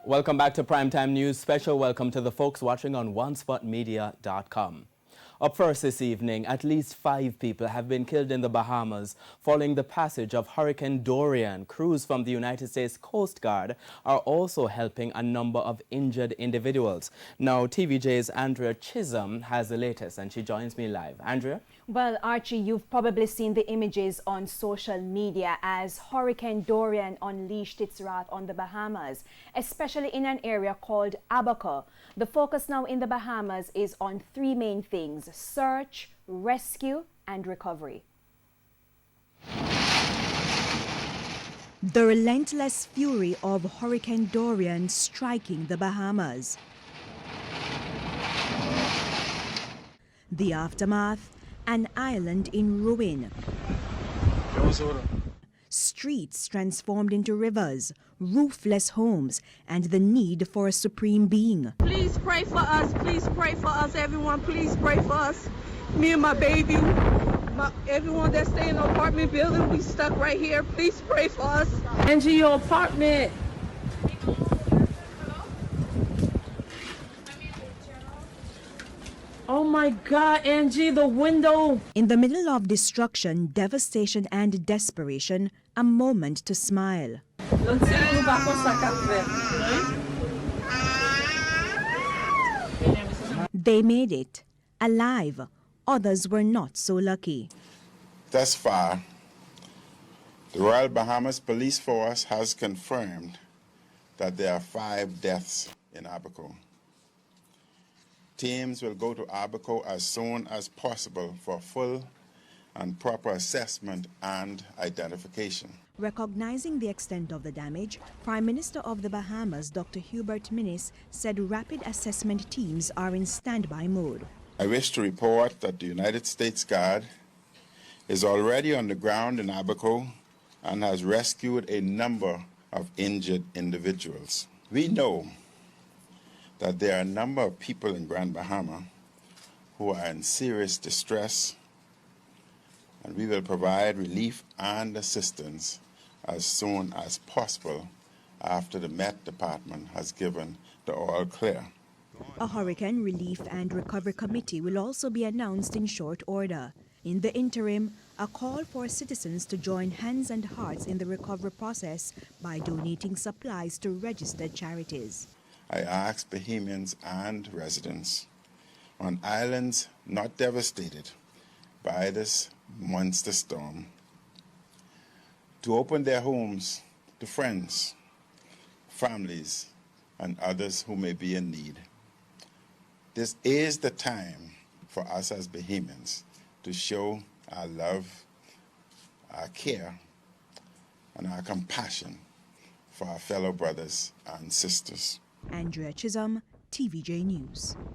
Welcome back to Primetime News. Special welcome to the folks watching on onespotmedia.com. Up first this evening, at least 5 people have been killed in the Bahamas following the passage of Hurricane Dorian. Crews from the United States Coast Guard are also helping a number of injured individuals. Now, TVJ's Andrea Chisholm has the latest and she joins me live. Andrea? Well, Archie, you've probably seen the images on social media as Hurricane Dorian unleashed its wrath on the Bahamas, especially in an area called Abaco. The focus now in the Bahamas is on 3 main things: search, rescue, and recovery. The relentless fury of Hurricane Dorian striking the Bahamas. The aftermath: an island in ruin. Streets transformed into rivers, roofless homes, and the need for a supreme being. Please pray for us, everyone. Please pray for us. Me and my baby, everyone that stay in the apartment building, we stuck right here. Please pray for us. Angie, your apartment. Oh my God, Angie, the window. In the middle of destruction, devastation, and desperation, a moment to smile. They made it, alive. Others were not so lucky. Thus far, the Royal Bahamas Police Force has confirmed that there are 5 deaths in Abaco. Teams will go to Abaco as soon as possible for full and proper assessment and identification. Recognizing the extent of the damage, Prime Minister of the Bahamas, Dr. Hubert Minnis, said rapid assessment teams are in standby mode. I wish to report that the United States Guard is already on the ground in Abaco and has rescued a number of injured individuals. We know that there are a number of people in Grand Bahama who are in serious distress, and we will provide relief and assistance as soon as possible after the Met Department has given the all clear. A hurricane relief and recovery committee will also be announced in short order. In the interim, a call for citizens to join hands and hearts in the recovery process by donating supplies to registered charities. I ask Bahamians and residents on islands not devastated by this monster storm to open their homes to friends, families, and others who may be in need. This is the time for us as Bahamians to show our love, our care, and our compassion for our fellow brothers and sisters. Andrea Chisholm, TVJ News.